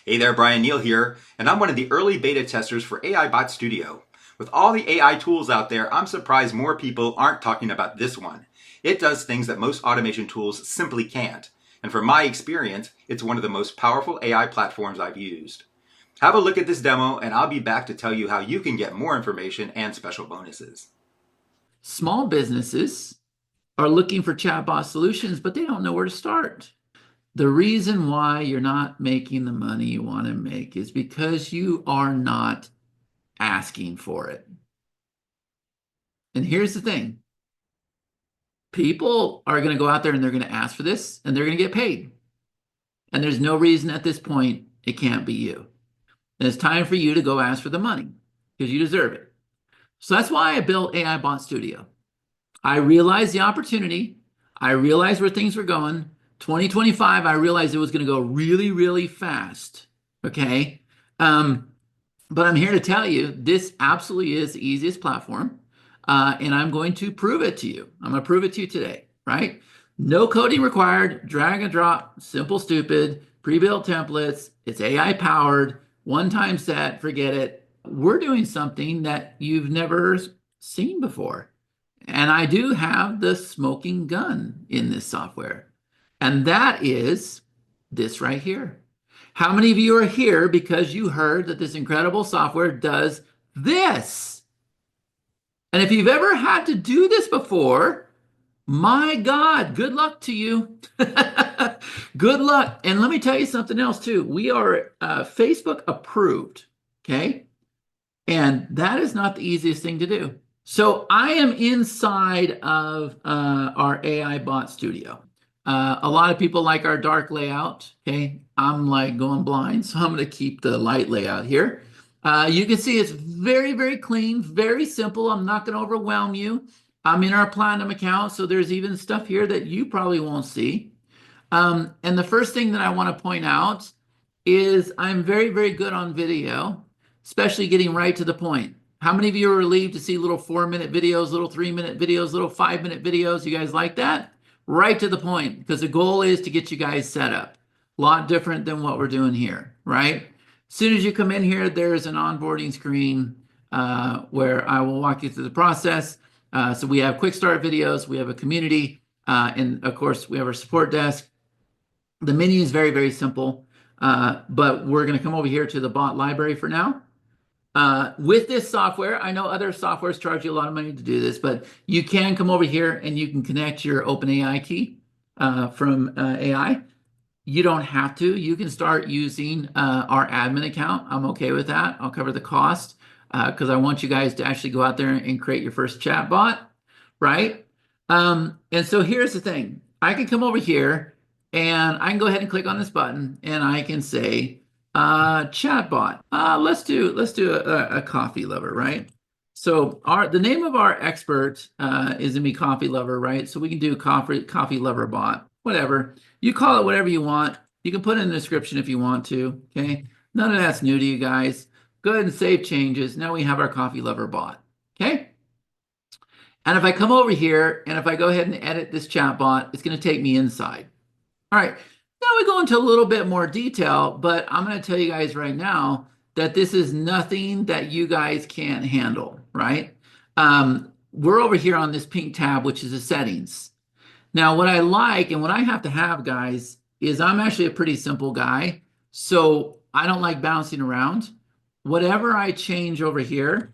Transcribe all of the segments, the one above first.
Hey there, Brian Neal here, and I'm one of the early beta testers for AIBot Studio. With all the AI tools out there, I'm surprised more people aren't talking about this one. It does things that most automation tools simply can't, and from my experience, it's one of the most powerful AI platforms I've used. Have a look at this demo, and I'll be back to tell you how you can get more information and special bonuses. Small businesses are looking for chatbot solutions, but they don't know where to start. The reason why you're not making the money you want to make is because you are not asking for it. And here's the thing. People are going to go out there and they're going to ask for this and they're going to get paid. And there's no reason at this point it can't be you. And it's time for you to go ask for the money because you deserve it. So that's why I built AIBot Studio. I realized the opportunity. I realized where things were going. 2025, I realized it was going to go really, really fast. Okay. But I'm here to tell you this absolutely is the easiest platform. And I'm going to prove it to you. I'm going to prove it to you today, right? No coding required, drag and drop, simple, stupid, pre-built templates. It's AI powered, one-time set, forget it. We're doing something that you've never seen before. And I do have the smoking gun in this software. And that is this right here. How many of you are here because you heard that this incredible software does this? And if you've ever had to do this before, my God, good luck to you. Good luck. And let me tell you something else too. We are Facebook approved, okay? And that is not the easiest thing to do. So I am inside of our AIBot Studio. A lot of people like our dark layout, okay? I'm like going blind, so I'm going to keep the light layout here. You can see it's very, very clean, very simple. I'm not going to overwhelm you. I'm in our Platinum account, so there's even stuff here that you probably won't see. And the first thing that I want to point out is I'm very, very good on video, especially getting right to the point. How many of you are relieved to see little 4-minute videos, little 3-minute videos, little 5-minute videos? You guys like that? Right to the point, because the goal is to get you guys set up. A lot different than what we're doing here, right? As soon as you come in here, there's an onboarding screen where I will walk you through the process. So we have quick start videos, we have a community, and of course we have our support desk. The menu is very, very simple, but we're going to come over here to the bot library for now. With this software, I know other softwares charge you a lot of money to do this, but you can come over here and you can connect your OpenAI key from AI. You don't have to. You can start using our admin account. I'm okay with that. I'll cover the cost because I want you guys to actually go out there and create your first chatbot, right? And so here's the thing. I can come over here and I can go ahead and click on this button and I can say, chatbot. Let's do a coffee lover, right? So the name of our expert is gonna be coffee lover, right? So we can do coffee lover bot, whatever. You call it whatever you want. You can put in the description if you want to, okay? None of that's new to you guys. Go ahead and save changes. Now we have our coffee lover bot, okay? And if I come over here and if I go ahead and edit this chatbot, it's gonna take me inside. All right. Now we go into a little bit more detail, but I'm going to tell you guys right now that this is nothing that you guys can't handle, right? We're over here on this pink tab, which is the settings. Now, what I like and what I have to have, guys, is I'm actually a pretty simple guy, so I don't like bouncing around. Whatever I change over here,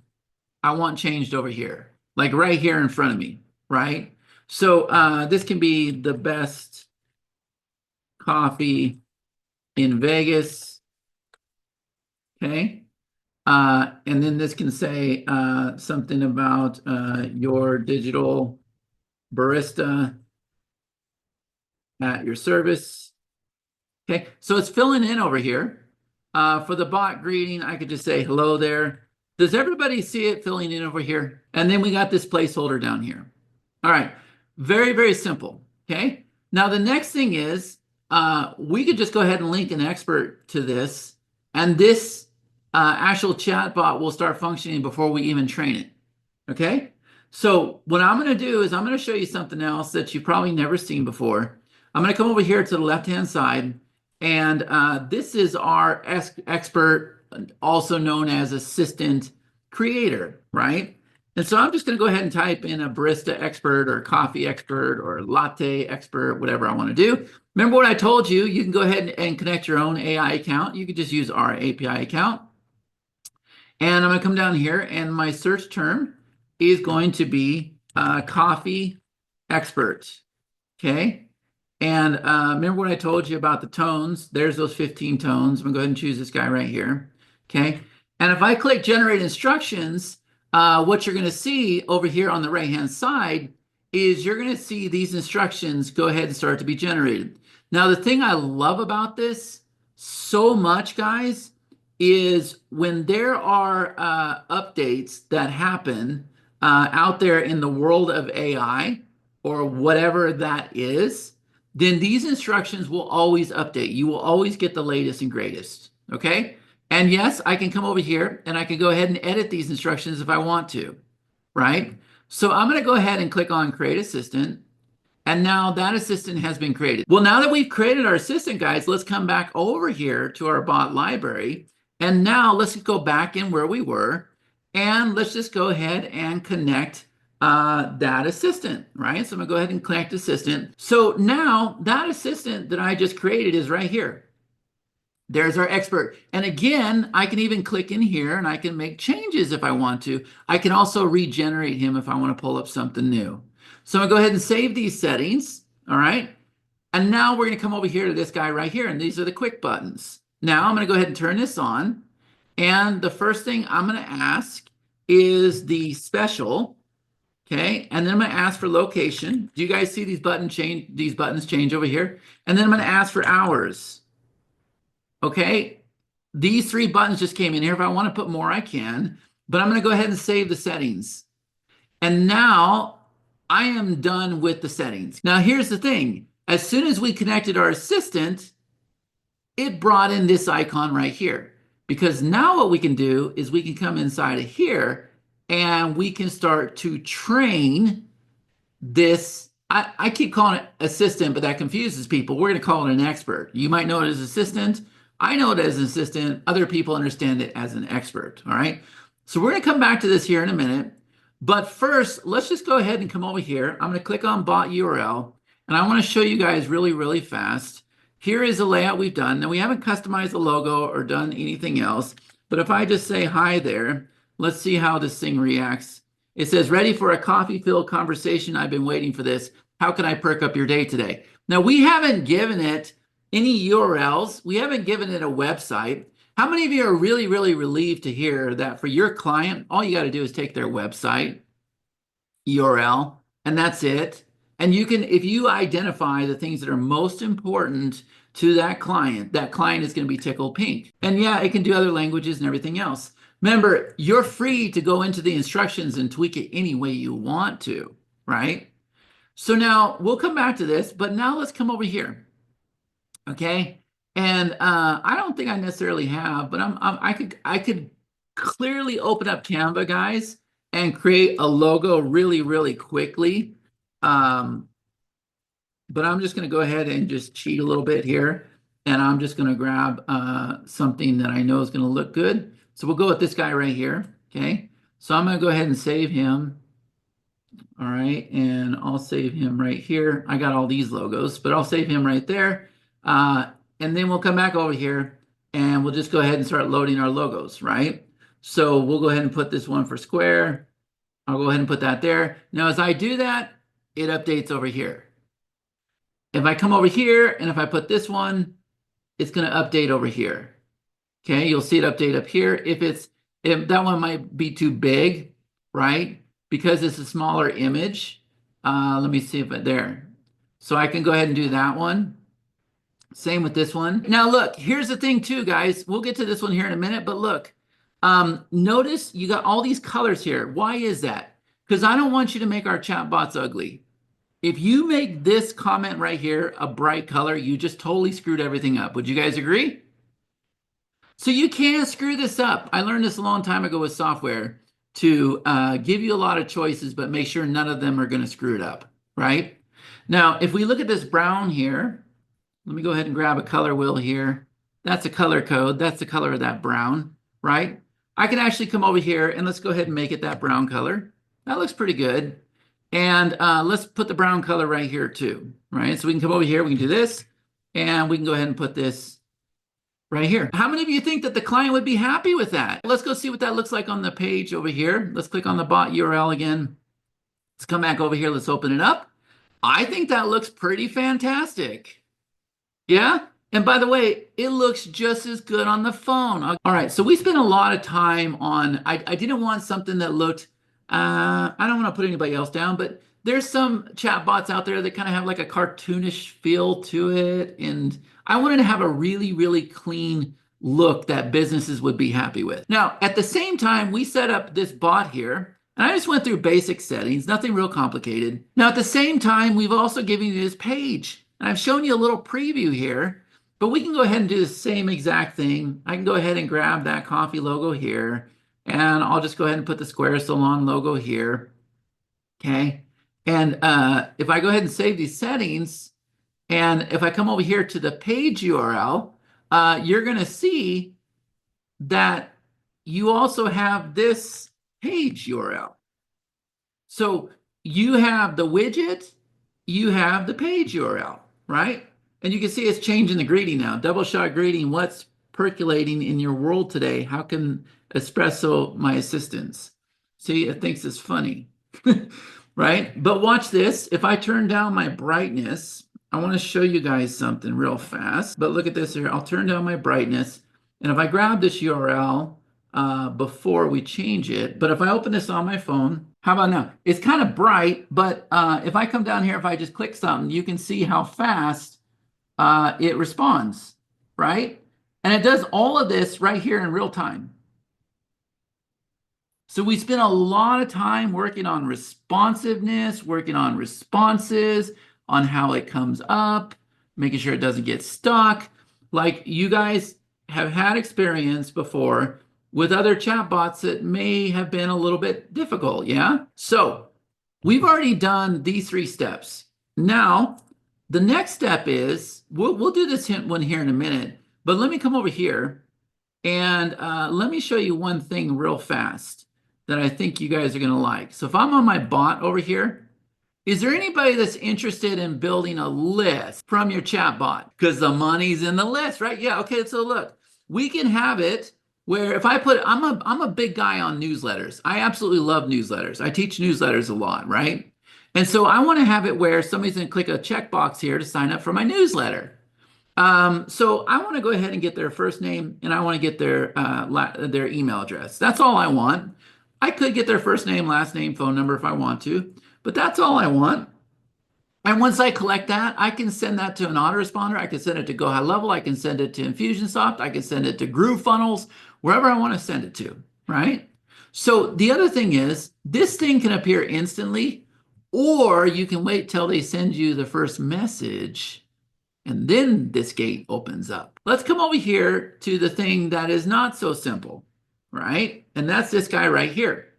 I want changed over here, like right here in front of me, right? So this can be the best coffee in Vegas, okay? And then this can say something about your digital barista at your service, okay? So it's filling in over here. For the bot greeting, I could just say hello there. Does everybody see it filling in over here? And then we got this placeholder down here. All right, very, very simple, okay? Now the next thing is, we could just go ahead and link an expert to this, and this actual chatbot will start functioning before we even train it, okay? So what I'm going to do is I'm going to show you something else that you've probably never seen before. I'm going to come over here to the left-hand side, And this is our expert, also known as assistant creator, right? And so I'm just going to go ahead and type in a barista expert or coffee expert or latte expert, whatever I want to do. Remember what I told you, you can go ahead and connect your own AI account. You could just use our API account. And I'm going to come down here and my search term is going to be coffee expert. Okay. And remember what I told you about the tones? There's those 15 tones. I'm going to go ahead and choose this guy right here. Okay. And if I click generate instructions, what you're going to see over here on the right-hand side is you're going to see these instructions go ahead and start to be generated. Now, the thing I love about this so much, guys, is when there are updates that happen out there in the world of AI or whatever that is, then these instructions will always update. You will always get the latest and greatest, okay? And yes, I can come over here and I can go ahead and edit these instructions if I want to, right? So I'm going to go ahead and click on Create Assistant. And now that assistant has been created. Well, now that we've created our assistant, guys, let's come back over here to our bot library. And now let's go back in where we were. And let's just go ahead and connect that assistant, right? So I'm going to go ahead and connect assistant. So now that assistant that I just created is right here. There's our expert. And again, I can even click in here and I can make changes if I want to. I can also regenerate him if I want to pull up something new. So I'm going to go ahead and save these settings. All right. And now we're going to come over here to this guy right here. And these are the quick buttons. Now I'm going to go ahead and turn this on. And the first thing I'm going to ask is the special. Okay. And then I'm going to ask for location. Do you guys see these buttons change over here? And then I'm going to ask for hours. Okay, these three buttons just came in here. If I want to put more, I can, but I'm going to go ahead and save the settings. And now I am done with the settings. Now, here's the thing. As soon as we connected our assistant, it brought in this icon right here. Because now what we can do is we can come inside of here and we can start to train this. I keep calling it assistant, but that confuses people. We're going to call it an expert. You might know it as assistant. I know it as an assistant. Other people understand it as an expert. All right. So we're going to come back to this here in a minute. But first, let's just go ahead and come over here. I'm going to click on bot URL. And I want to show you guys really, really fast. Here is the layout we've done. Now, we haven't customized the logo or done anything else. But if I just say hi there, let's see how this thing reacts. It says, ready for a coffee-filled conversation. I've been waiting for this. How can I perk up your day today? Now, we haven't given it any URLs. We haven't given it a website. How many of you are really, really relieved to hear that for your client, all you got to do is take their website URL, and that's it. And you can, if you identify the things that are most important to that client is going to be tickled pink. And yeah, it can do other languages and everything else. Remember, you're free to go into the instructions and tweak it any way you want to, right? So now we'll come back to this, but now let's come over here. Okay. And I don't think I necessarily have, but I could clearly open up Canva, guys, and create a logo really, really quickly. But I'm just going to go ahead and just cheat a little bit here. And I'm just going to grab something that I know is going to look good. So we'll go with this guy right here. Okay. So I'm going to go ahead and save him. All right. And I'll save him right here. I got all these logos, but I'll save him right there. And then we'll come back over here and we'll just go ahead and start loading our logos, right? So we'll go ahead and put this one for square. I'll go ahead and put that there. Now, as I do that, it updates over here. If I come over here and if I put this one, it's going to update over here. Okay, you'll see it update up here. If that one might be too big, right? Because it's a smaller image. Let me see if it there. So I can go ahead and do that one. Same with this one. Now look, here's the thing too, guys. We'll get to this one here in a minute, but look, notice you got all these colors here. Why is that? Because I don't want you to make our chatbots ugly. If you make this comment right here a bright color, you just totally screwed everything up. Would you guys agree? So you can't screw this up. I learned this a long time ago with software to give you a lot of choices, but make sure none of them are going to screw it up, right? Now, if we look at this brown here, Let me go ahead and grab a color wheel here. That's a color code. That's the color of that brown, right? I can actually come over here and let's go ahead and make it that brown color. That looks pretty good. And let's put the brown color right here too, right? So we can come over here, we can do this, and we can go ahead and put this right here. How many of you think that the client would be happy with that? Let's go see what that looks like on the page over here. Let's click on the bot URL again. Let's come back over here. Let's open it up. I think that looks pretty fantastic. Yeah? And by the way, it looks just as good on the phone. All right, so we spent a lot of time on, I didn't want something that looked, I don't want to put anybody else down, but there's some chat bots out there that kind of have like a cartoonish feel to it. And I wanted to have a really, really clean look that businesses would be happy with. Now, at the same time, we set up this bot here, and I just went through basic settings, nothing real complicated. Now, at the same time, we've also given you this page. And I've shown you a little preview here, but we can go ahead and do the same exact thing. I can go ahead and grab that coffee logo here, and I'll just go ahead and put the Square Salon logo here. Okay. And if I go ahead and save these settings, and if I come over here to the page URL, you're going to see that you also have this page URL. So you have the widget, you have the page URL, right? And you can see it's changing the greeting now. Double shot greeting, what's percolating in your world today? How can espresso my assistance? See, it thinks it's funny, right? But watch this. If I turn down my brightness, I want to show you guys something real fast. But look at this here. I'll turn down my brightness. And if I grab this URL before we change it, but if I open this on my phone, how about now? It's kind of bright, but if I come down here, if I just click something, you can see how fast it responds, right? And it does all of this right here in real time. So we spent a lot of time working on responsiveness, working on responses, on how it comes up, making sure it doesn't get stuck. Like you guys have had experience before with other chatbots that may have been a little bit difficult, yeah? So we've already done these 3 steps. Now, the next step is, we'll do this one here in a minute, but let me come over here and let me show you one thing real fast that I think you guys are gonna like. So if I'm on my bot over here, is there anybody that's interested in building a list from your chat bot? Because the money's in the list, right? Yeah, okay, so look, we can have it where if I put, I'm a big guy on newsletters. I absolutely love newsletters. I teach newsletters a lot, right? And so I want to have it where somebody's going to click a checkbox here to sign up for my newsletter. So I want to go ahead and get their first name and I want to get their email address. That's all I want. I could get their first name, last name, phone number if I want to, but that's all I want. And once I collect that, I can send that to an autoresponder. I can send it to Go High Level. I can send it to Infusionsoft. I can send it to GrooveFunnels, wherever I want to send it to, right? So the other thing is, this thing can appear instantly, or you can wait till they send you the first message, and then this gate opens up. Let's come over here to the thing that is not so simple, right? And that's this guy right here.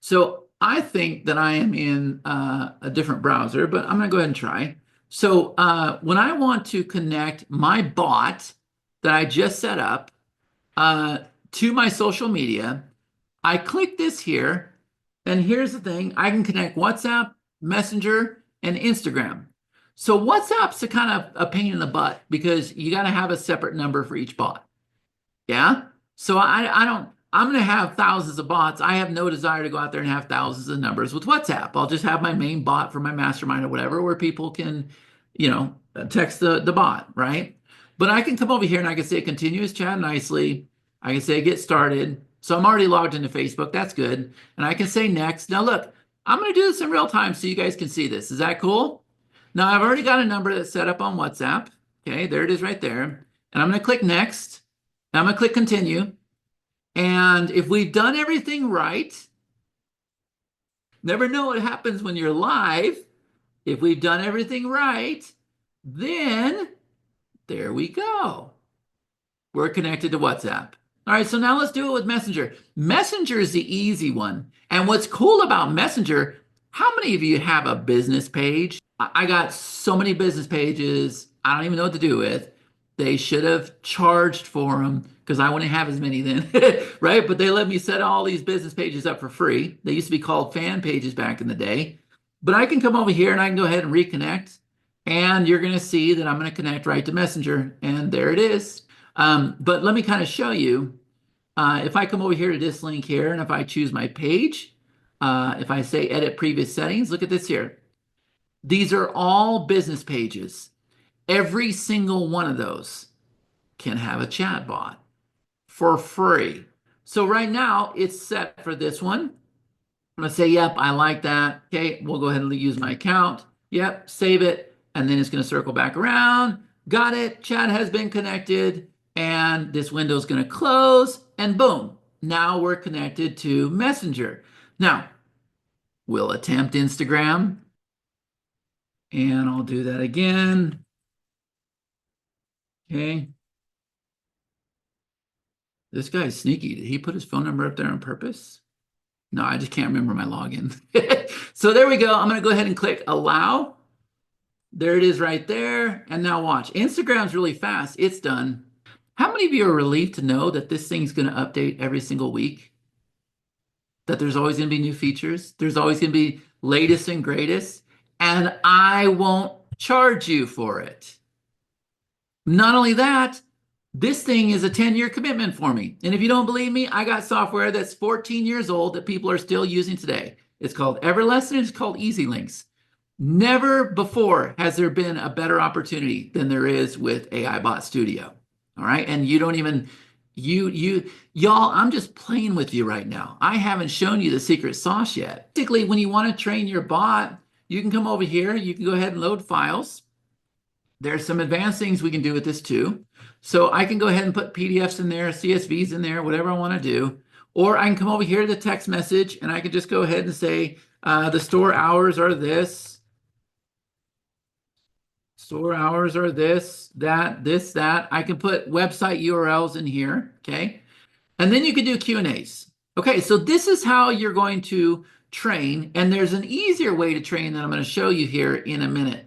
So I think that I am in a different browser, but I'm going to go ahead and try. So when I want to connect my bot that I just set up to my social media, I click this here, and here's the thing. I can connect WhatsApp, Messenger, and Instagram. So WhatsApp's a kind of a pain in the butt because you got to have a separate number for each bot. Yeah? So I'm going to have thousands of bots. I have no desire to go out there and have thousands of numbers with WhatsApp. I'll just have my main bot for my mastermind or whatever, where people can, text the bot, right? But I can come over here and I can say continuous chat nicely. I can say get started. So I'm already logged into Facebook. That's good. And I can say next. Now look, I'm going to do this in real time so you guys can see this. Is that cool? Now I've already got a number that's set up on WhatsApp. Okay, there it is right there. And I'm going to click next. And I'm going to click continue. And if we've done everything right, never know what happens when you're live. If we've done everything right, then there we go. We're connected to WhatsApp. All right, so now let's do it with Messenger. Messenger is the easy one. And what's cool about Messenger, how many of you have a business page? I got so many business pages. I don't even know what to do with. They should have charged for them because I wouldn't have as many then, right? But they let me set all these business pages up for free. They used to be called fan pages back in the day. But I can come over here and I can go ahead and reconnect. And you're going to see that I'm going to connect right to Messenger. And there it is. But let me kind of show you. If I come over here to this link here, and if I choose my page, if I say edit previous settings, look at this here. These are all business pages. Every single one of those can have a chat bot for free. So right now it's set for this one. I'm gonna say, yep, I like that. Okay, we'll go ahead and use my account. Yep, save it. And then it's gonna circle back around. Got it, chat has been connected. And this window is gonna close and boom, now we're connected to Messenger. Now, we'll attempt Instagram. And I'll do that again. Okay. This guy's sneaky. Did he put his phone number up there on purpose? No, I just can't remember my login. So there we go. I'm going to go ahead and click allow. There it is right there. And now watch. Instagram's really fast. It's done. How many of you are relieved to know that this thing's going to update every single week? That there's always going to be new features. There's always going to be latest and greatest. And I won't charge you for it. Not only that, this thing is a 10-year commitment for me. And if you don't believe me, I got software that's 14 years old that people are still using today. It's called Everless and it's called Easy Links. Never before has there been a better opportunity than there is with AIBot Studio. All right. And you don't even, y'all, I'm just playing with you right now. I haven't shown you the secret sauce yet. Basically, when you want to train your bot, you can come over here. You can go ahead and load files. There's some advanced things we can do with this too. So I can go ahead and put PDFs in there, CSVs in there, whatever I want to do. Or I can come over here to the text message and I can just go ahead and say the store hours are this. Store hours are this, that, this, that. I can put website URLs in here, okay? And then you can do Q&As. Okay, so this is how you're going to train. And there's an easier way to train that I'm going to show you here in a minute.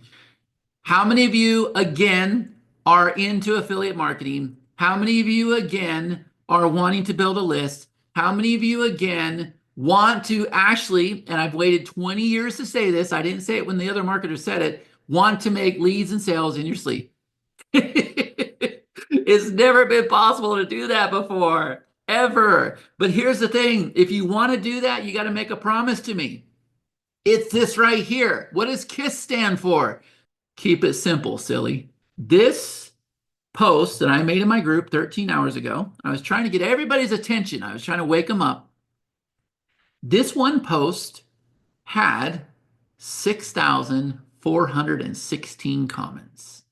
How many of you, again, are into affiliate marketing? How many of you, again, are wanting to build a list? How many of you, again, want to actually, and I've waited 20 years to say this, I didn't say it when the other marketers said it, want to make leads and sales in your sleep? It's never been possible to do that before, ever. But here's the thing. If you want to do that, you got to make a promise to me. It's this right here. What does KISS stand for? Keep it simple, silly. This post that I made in my group 13 hours ago, I was trying to get everybody's attention. I was trying to wake them up. This one post had 6,416 comments.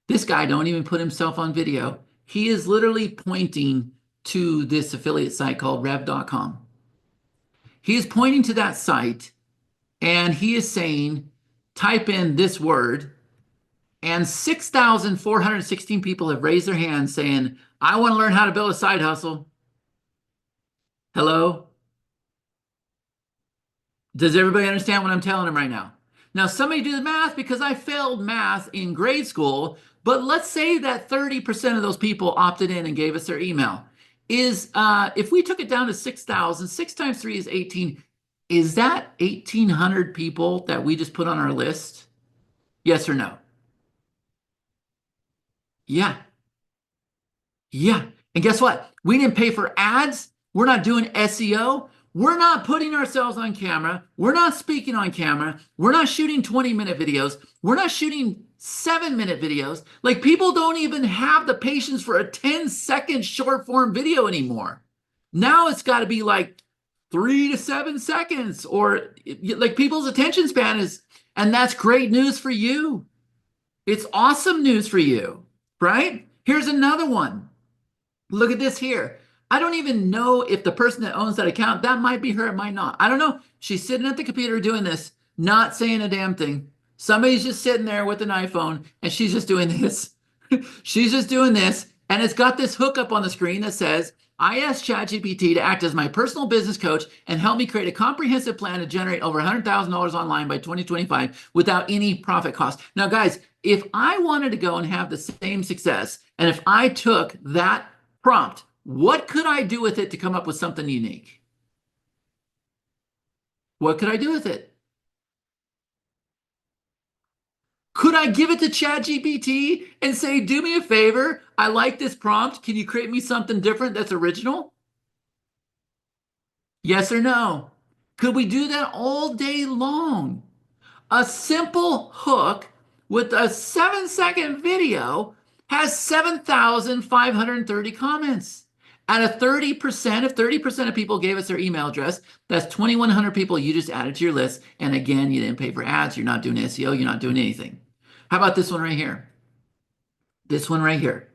This guy don't even put himself on video. He is literally pointing to this affiliate site called rev.com. He is pointing to that site and he is saying, type in this word, and 6,416 people have raised their hands saying, I want to learn how to build a side hustle. Hello? Does everybody understand what I'm telling them right now? Now, somebody do the math because I failed math in grade school, but let's say that 30% of those people opted in and gave us their email. If we took it down to 6,000, 6 times 3 is 18. Is that 1,800 people that we just put on our list? Yes or no? Yeah. Yeah. And guess what? We didn't pay for ads. We're not doing SEO. We're not putting ourselves on camera. We're not speaking on camera. We're not shooting 20-minute videos. We're not shooting 7-minute videos. Like, people don't even have the patience for a 10-second short form video anymore. Now it's got to be like 3 to 7 seconds, or like people's attention span is, and that's great news for you. It's awesome news for you, right? Here's another one. Look at this here. I don't even know if the person that owns that account, that might be her, it might not. I don't know. She's sitting at the computer doing this, not saying a damn thing. Somebody's just sitting there with an iPhone and she's just doing this. She's just doing this. And it's got this hookup on the screen that says, I asked ChatGPT to act as my personal business coach and help me create a comprehensive plan to generate over $100,000 online by 2025 without any profit cost. Now, guys, if I wanted to go and have the same success, and if I took that prompt, what could I do with it to come up with something unique? What could I do with it? Could I give it to ChatGPT and say, do me a favor, I like this prompt. Can you create me something different that's original? Yes or no? Could we do that all day long? A simple hook with a 7-second video has 7,530 comments. And a 30%, if 30% of people gave us their email address, that's 2,100 people you just added to your list. And again, you didn't pay for ads. You're not doing SEO. You're not doing anything. How about this one right here? This one right here.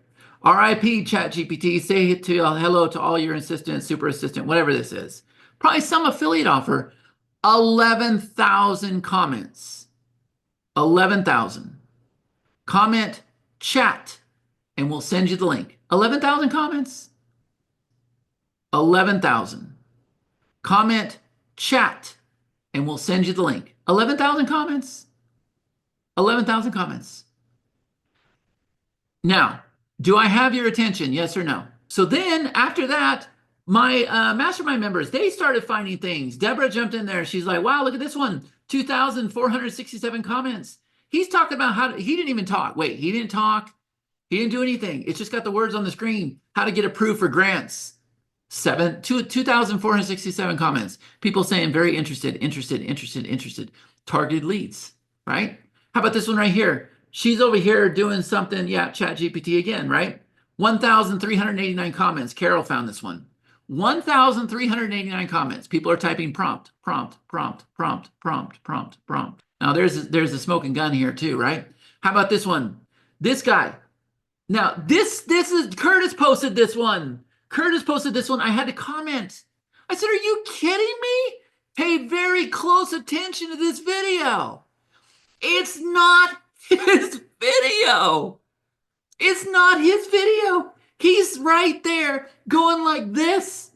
RIP ChatGPT, say hello to all your assistant, super assistant, whatever this is. Probably some affiliate offer. 11,000 comments. 11,000. Comment chat and we'll send you the link. 11,000 comments. 11,000. Comment chat and we'll send you the link. 11,000 comments. 11,000 comments. Now, do I have your attention? Yes or no? So then after that, my mastermind members, they started finding things. Deborah jumped in there. She's like, wow, look at this one. 2,467 comments. He's talking about how he didn't even talk. Wait, he didn't talk. He didn't do anything. It's just got the words on the screen. How to get approved for grants. 2,467 comments. People saying very interested. Targeted leads, right? How about this one right here? She's over here doing something. Yeah, ChatGPT again, right? 1,389 comments. Carol found this one. 1,389 comments. People are typing prompt. Now there's a smoking gun here too, right? How about this one? This guy. Now this is Curtis posted this one. I had to comment. I said, "Are you kidding me? Pay very close attention to this video. It's not his video. It's not his video. He's right there going like this.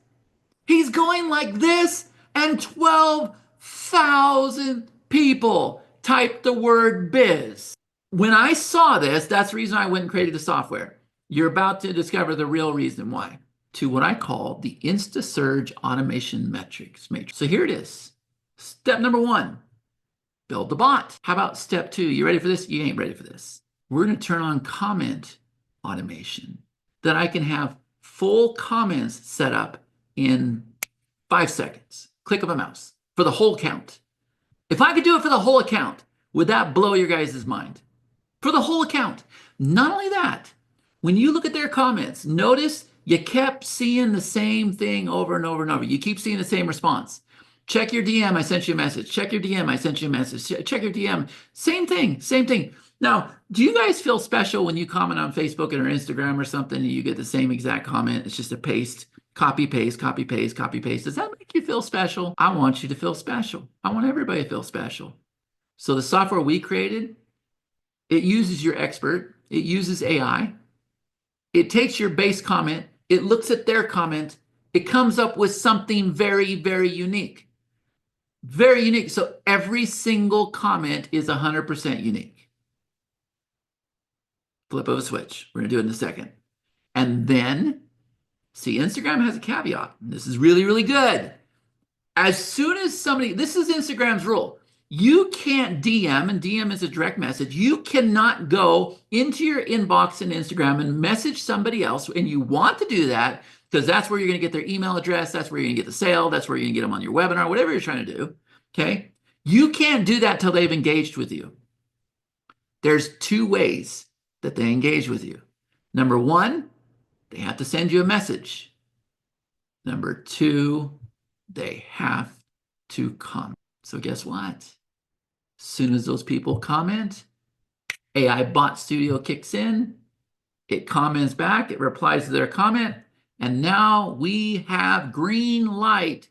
He's going like this, and 12,000 people typed the word biz. When I saw this, that's the reason I went and created the software. You're about to discover the real reason why. To what I call the InstaSurge automation metrics matrix. So here it is. Step number 1, build the bot. How about step 2? You ready for this? You ain't ready for this. We're going to turn on comment automation, that I can have full comments set up in 5 seconds. Click of a mouse for the whole account. If I could do it for the whole account, would that blow your guys' mind? For the whole account. Not only that, when you look at their comments, notice you kept seeing the same thing over and over and over. You keep seeing the same response. Check your DM, I sent you a message. Check your DM, I sent you a message. Check your DM. Same thing. Now, do you guys feel special when you comment on Facebook or Instagram or something and you get the same exact comment? It's just a paste, copy, paste. Does that make you feel special? I want you to feel special. I want everybody to feel special. So the software we created, it uses your expert. It uses AI. It takes your base comment. It looks at their comment. It comes up with something very, very unique. Very unique. So every single comment is 100% unique. Flip of a switch. We're going to do it in a second. And then, see, Instagram has a caveat. This is really, really good. As soon as somebody, this is Instagram's rule. You can't DM, and DM is a direct message. You cannot go into your inbox in Instagram and message somebody else, and you want to do that because that's where you're going to get their email address. That's where you're going to get the sale. That's where you're going to get them on your webinar, whatever you're trying to do. Okay? You can't do that till they've engaged with you. There's 2 ways that they engage with you. Number 1, they have to send you a message. Number 2, they have to comment. So guess what? As soon as those people comment, AIBot Studio kicks in, it comments back, it replies to their comment, and now we have green light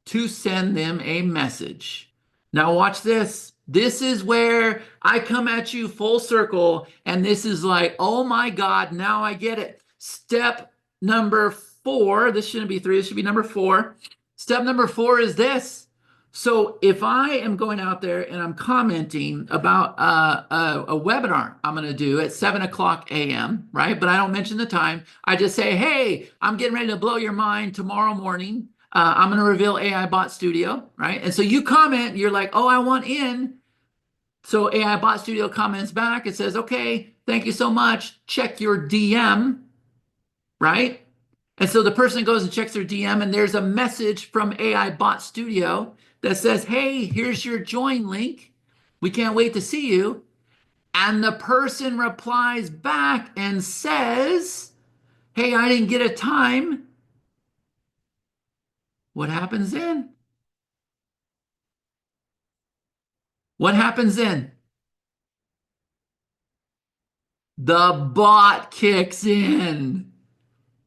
to send them a message. Now watch this. This is where I come at you full circle, and this is like, oh my God, now I get it. Step number 4, this shouldn't be 3, this should be number 4. Step number 4 is this. So if I am going out there and I'm commenting about a webinar I'm going to do at 7 o'clock a.m., right? But I don't mention the time. I just say, hey, I'm getting ready to blow your mind tomorrow morning. I'm going to reveal AIBot Studio, right? And so you comment, you're like, oh, I want in. So AIBot Studio comments back. It says, okay, thank you so much. Check your DM, right? And so the person goes and checks their DM, and there's a message from AIBot Studio that says, hey, here's your join link. We can't wait to see you. And the person replies back and says, hey, I didn't get a time. What happens then? What happens then? The bot kicks in.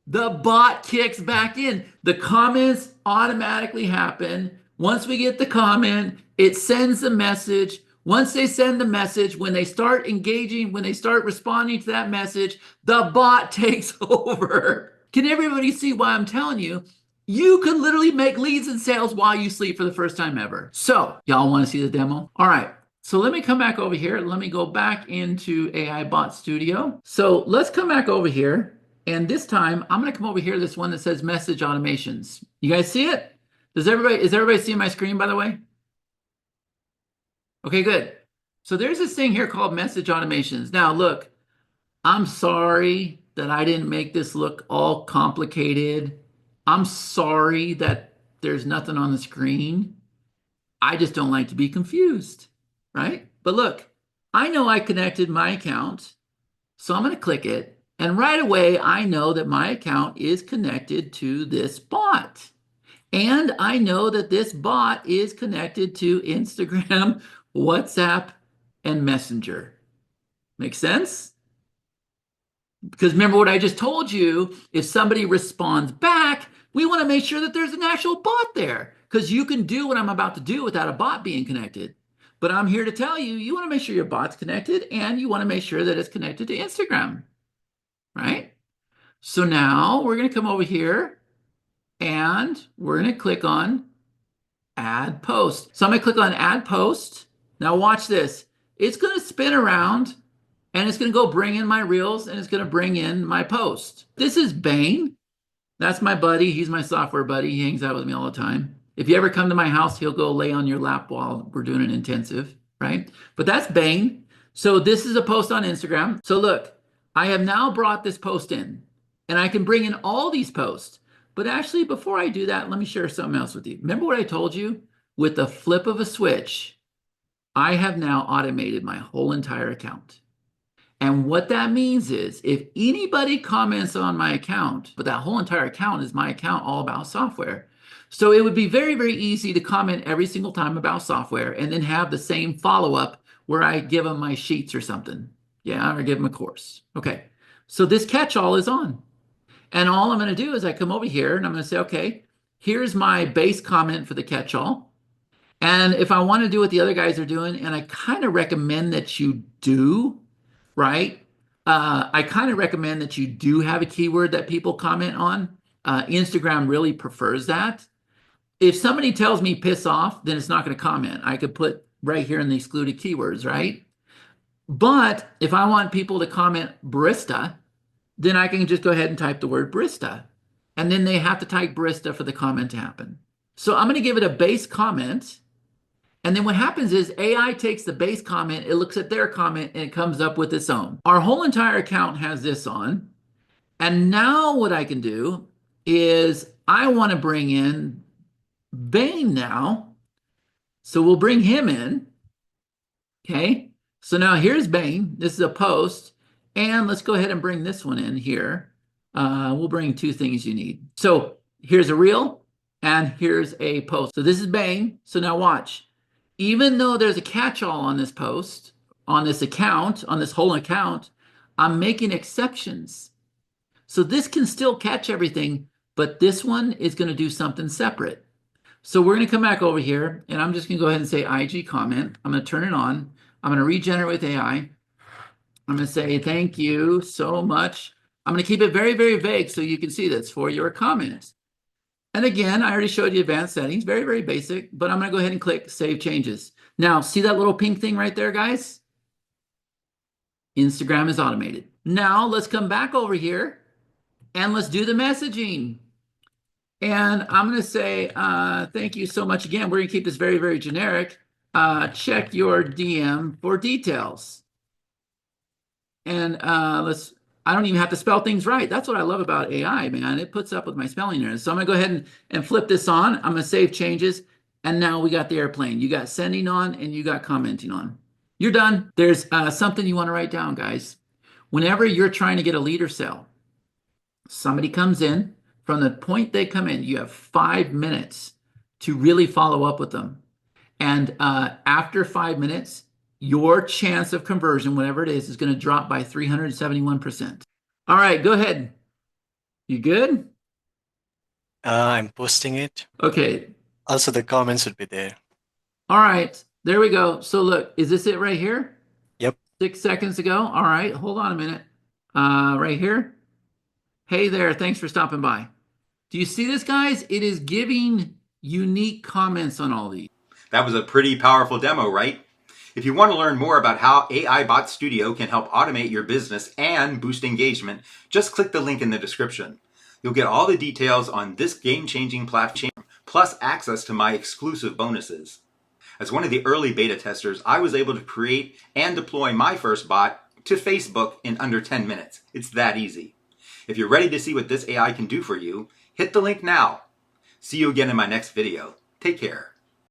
The bot kicks back in. The comments automatically happen. Once we get the comment, it sends the message. Once they send the message, when they start engaging, when they start responding to that message, the bot takes over. Can everybody see why I'm telling you? You could literally make leads and sales while you sleep for the first time ever. So, y'all want to see the demo? All right. So let me come back over here. Let me go back into AIBot Studio. So let's come back over here. And this time, I'm going to come over here, this one that says message automations. You guys see it? Is everybody seeing my screen, by the way? Okay, good. So there's this thing here called message automations. Now, look, I'm sorry that I didn't make this look all complicated. I'm sorry that there's nothing on the screen. I just don't like to be confused, right? But look, I know I connected my account, so I'm going to click it. And right away, I know that my account is connected to this bot. And I know that this bot is connected to Instagram, WhatsApp, and Messenger. Make sense? Because remember what I just told you, if somebody responds back, we want to make sure that there's an actual bot there. Because you can do what I'm about to do without a bot being connected. But I'm here to tell you, you want to make sure your bot's connected, and you want to make sure that it's connected to Instagram. Right? So now we're going to come over here and we're going to click on add post. So I'm going to click on add post. Now watch this. It's going to spin around and it's going to go bring in my reels and it's going to bring in my post. This is Bane. That's my buddy. He's my software buddy. He hangs out with me all the time. If you ever come to my house, he'll go lay on your lap while we're doing an intensive, right? But that's Bane. So this is a post on Instagram. So look, I have now brought this post in, and I can bring in all these posts. But actually, before I do that, let me share something else with you. Remember what I told you? With the flip of a switch, I have now automated my whole entire account. And what that means is if anybody comments on my account, but that whole entire account is my account all about software. So it would be very, very easy to comment every single time about software and then have the same follow-up where I give them my sheets or something. Yeah, or give them a course. Okay, so this catch-all is on. And all I'm going to do is I come over here and I'm going to say, okay, here's my base comment for the catch-all. And if I want to do what the other guys are doing, and I kind of recommend that you do, right? I kind of recommend that you do have a keyword that people comment on. Instagram really prefers that. If somebody tells me piss off, then it's not going to comment. I could put right here in the excluded keywords, right? But if I want people to comment barista, then I can just go ahead and type the word barista. And then they have to type barista for the comment to happen. So I'm going to give it a base comment. And then what happens is AI takes the base comment, it looks at their comment, and it comes up with its own. Our whole entire account has this on. And now what I can do is I want to bring in Bane now. So we'll bring him in. Okay. So now here's Bane. This is a post. And let's go ahead and bring this one in here. We'll bring 2 things you need. So here's a reel and here's a post. So this is Bane. So now watch. Even though there's a catch-all on this post, on this account, on this whole account, I'm making exceptions. So this can still catch everything, but this one is going to do something separate. So we're going to come back over here, and I'm just going to go ahead and say IG comment. I'm going to turn it on. I'm going to regenerate with AI. I'm going to say, thank you so much I'm going to keep it very, very vague so you can see this for your comments. And again, I already showed you advanced settings, very, very basic, but I'm going to go ahead and click Save Changes. Now, see that little pink thing right there, guys? Instagram is automated. Now, let's come back over here and let's do the messaging. And I'm going to say, thank you so much again. We're going to keep this very, very generic. Check your DM for details. And I don't even have to spell things right. That's what I love about AI, man. It puts up with my spelling errors. So I'm going to go ahead and flip this on. I'm going to save changes. And now we got the airplane. You got sending on and you got commenting on. You're done. There's something you want to write down, guys. Whenever you're trying to get a lead or sell, somebody comes in, from the point they come in, you have 5 minutes to really follow up with them. And after 5 minutes, your chance of conversion, whatever it is going to drop by 371%. All right, go ahead. You good? I'm posting it. Okay. Also, the comments would be there. All right, there we go. So look, is this it right here? Yep. 6 seconds ago. All right, hold on a minute. Right here. Hey there, thanks for stopping by. Do you see this, guys? It is giving unique comments on all these. That was a pretty powerful demo, right? If you want to learn more about how AIBot Studio can help automate your business and boost engagement, just click the link in the description. You'll get all the details on this game-changing platform, plus access to my exclusive bonuses. As one of the early beta testers, I was able to create and deploy my first bot to Facebook in under 10 minutes. It's that easy. If you're ready to see what this AI can do for you, hit the link now. See you again in my next video. Take care.